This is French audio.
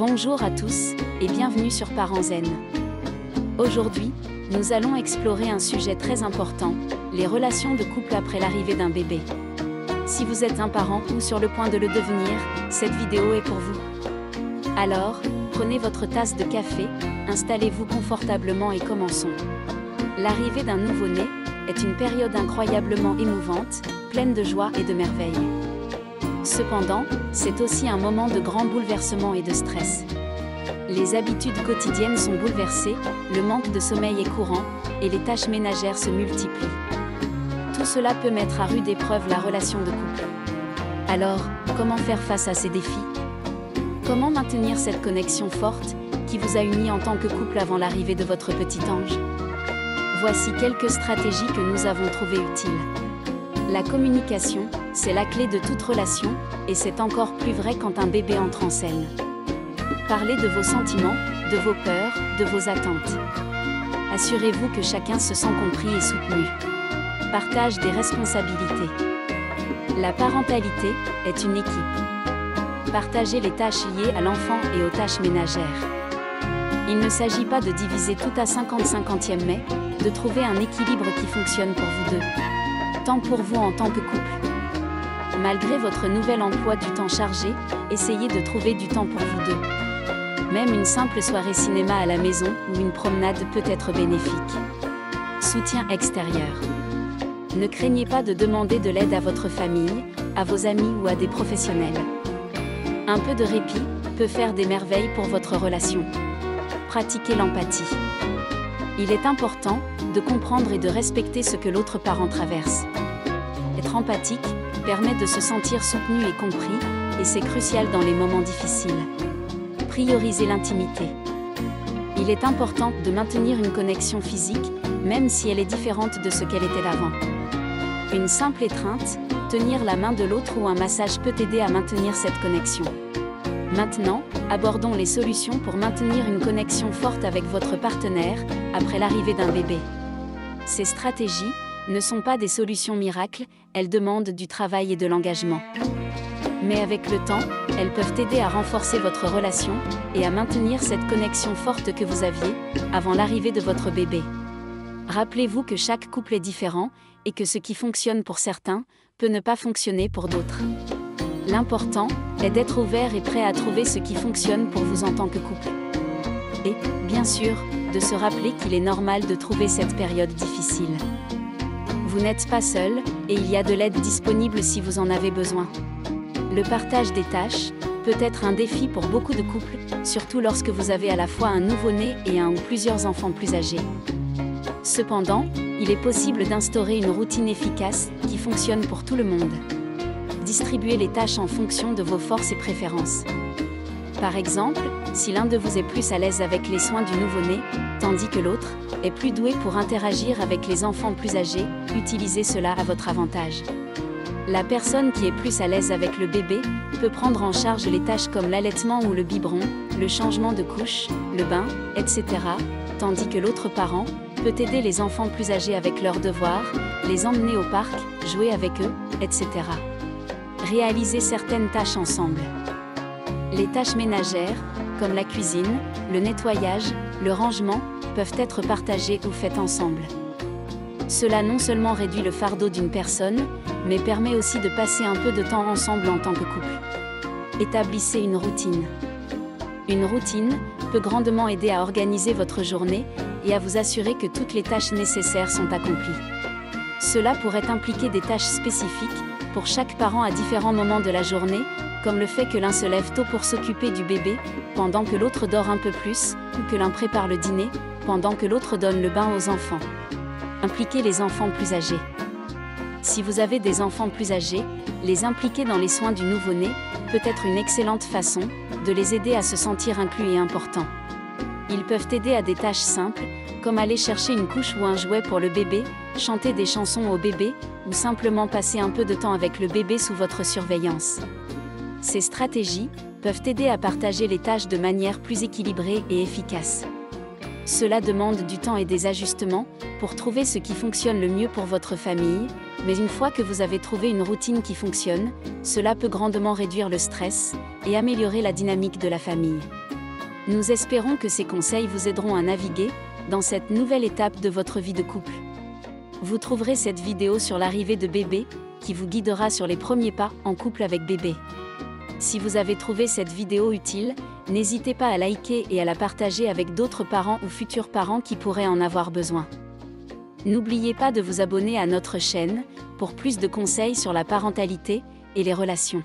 Bonjour à tous, et bienvenue sur Parents Zen. Aujourd'hui, nous allons explorer un sujet très important, les relations de couple après l'arrivée d'un bébé. Si vous êtes un parent ou sur le point de le devenir, cette vidéo est pour vous. Alors, prenez votre tasse de café, installez-vous confortablement et commençons. L'arrivée d'un nouveau-né est une période incroyablement émouvante, pleine de joie et de merveilles. Cependant, c'est aussi un moment de grand bouleversement et de stress. Les habitudes quotidiennes sont bouleversées, le manque de sommeil est courant, et les tâches ménagères se multiplient. Tout cela peut mettre à rude épreuve la relation de couple. Alors, comment faire face à ces défis? Comment maintenir cette connexion forte, qui vous a unis en tant que couple avant l'arrivée de votre petit ange? Voici quelques stratégies que nous avons trouvées utiles. La communication, c'est la clé de toute relation, et c'est encore plus vrai quand un bébé entre en scène. Parlez de vos sentiments, de vos peurs, de vos attentes. Assurez-vous que chacun se sent compris et soutenu. Partage des responsabilités. La parentalité est une équipe. Partagez les tâches liées à l'enfant et aux tâches ménagères. Il ne s'agit pas de diviser tout à 50-50e mais de trouver un équilibre qui fonctionne pour vous deux. Temps pour vous en tant que couple. Malgré votre nouvel emploi du temps chargé, essayez de trouver du temps pour vous deux. Même une simple soirée cinéma à la maison ou une promenade peut être bénéfique. Soutien extérieur. Ne craignez pas de demander de l'aide à votre famille, à vos amis ou à des professionnels. Un peu de répit peut faire des merveilles pour votre relation. Pratiquez l'empathie. Il est important de comprendre et de respecter ce que l'autre parent traverse. Être empathique permet de se sentir soutenu et compris, et c'est crucial dans les moments difficiles. Priorisez l'intimité. Il est important de maintenir une connexion physique, même si elle est différente de ce qu'elle était avant. Une simple étreinte, tenir la main de l'autre ou un massage peut aider à maintenir cette connexion. Maintenant, abordons les solutions pour maintenir une connexion forte avec votre partenaire, après l'arrivée d'un bébé. Ces stratégies ne sont pas des solutions miracles, elles demandent du travail et de l'engagement. Mais avec le temps, elles peuvent aider à renforcer votre relation et à maintenir cette connexion forte que vous aviez avant l'arrivée de votre bébé. Rappelez-vous que chaque couple est différent et que ce qui fonctionne pour certains peut ne pas fonctionner pour d'autres. L'important est d'être ouvert et prêt à trouver ce qui fonctionne pour vous en tant que couple. Et, bien sûr, de se rappeler qu'il est normal de trouver cette période difficile. Vous n'êtes pas seul, et il y a de l'aide disponible si vous en avez besoin. Le partage des tâches peut être un défi pour beaucoup de couples, surtout lorsque vous avez à la fois un nouveau-né et un ou plusieurs enfants plus âgés. Cependant, il est possible d'instaurer une routine efficace qui fonctionne pour tout le monde. Distribuez les tâches en fonction de vos forces et préférences. Par exemple, si l'un de vous est plus à l'aise avec les soins du nouveau-né, tandis que l'autre est plus doué pour interagir avec les enfants plus âgés, utilisez cela à votre avantage. La personne qui est plus à l'aise avec le bébé peut prendre en charge les tâches comme l'allaitement ou le biberon, le changement de couche, le bain, etc., tandis que l'autre parent peut aider les enfants plus âgés avec leurs devoirs, les emmener au parc, jouer avec eux, etc. Réalisez certaines tâches ensemble. Les tâches ménagères, comme la cuisine, le nettoyage, le rangement, peuvent être partagées ou faites ensemble. Cela non seulement réduit le fardeau d'une personne, mais permet aussi de passer un peu de temps ensemble en tant que couple. Établissez une routine. Une routine peut grandement aider à organiser votre journée et à vous assurer que toutes les tâches nécessaires sont accomplies. Cela pourrait impliquer des tâches spécifiques pour chaque parent à différents moments de la journée, comme le fait que l'un se lève tôt pour s'occuper du bébé, pendant que l'autre dort un peu plus, ou que l'un prépare le dîner, pendant que l'autre donne le bain aux enfants. Impliquez les enfants plus âgés. Si vous avez des enfants plus âgés, les impliquer dans les soins du nouveau-né peut être une excellente façon de les aider à se sentir inclus et importants. Ils peuvent aider à des tâches simples, comme aller chercher une couche ou un jouet pour le bébé, chanter des chansons au bébé, ou simplement passer un peu de temps avec le bébé sous votre surveillance. Ces stratégies peuvent aider à partager les tâches de manière plus équilibrée et efficace. Cela demande du temps et des ajustements pour trouver ce qui fonctionne le mieux pour votre famille, mais une fois que vous avez trouvé une routine qui fonctionne, cela peut grandement réduire le stress et améliorer la dynamique de la famille. Nous espérons que ces conseils vous aideront à naviguer dans cette nouvelle étape de votre vie de couple. Vous trouverez cette vidéo sur l'arrivée de bébé, qui vous guidera sur les premiers pas en couple avec bébé. Si vous avez trouvé cette vidéo utile, n'hésitez pas à liker et à la partager avec d'autres parents ou futurs parents qui pourraient en avoir besoin. N'oubliez pas de vous abonner à notre chaîne, pour plus de conseils sur la parentalité et les relations.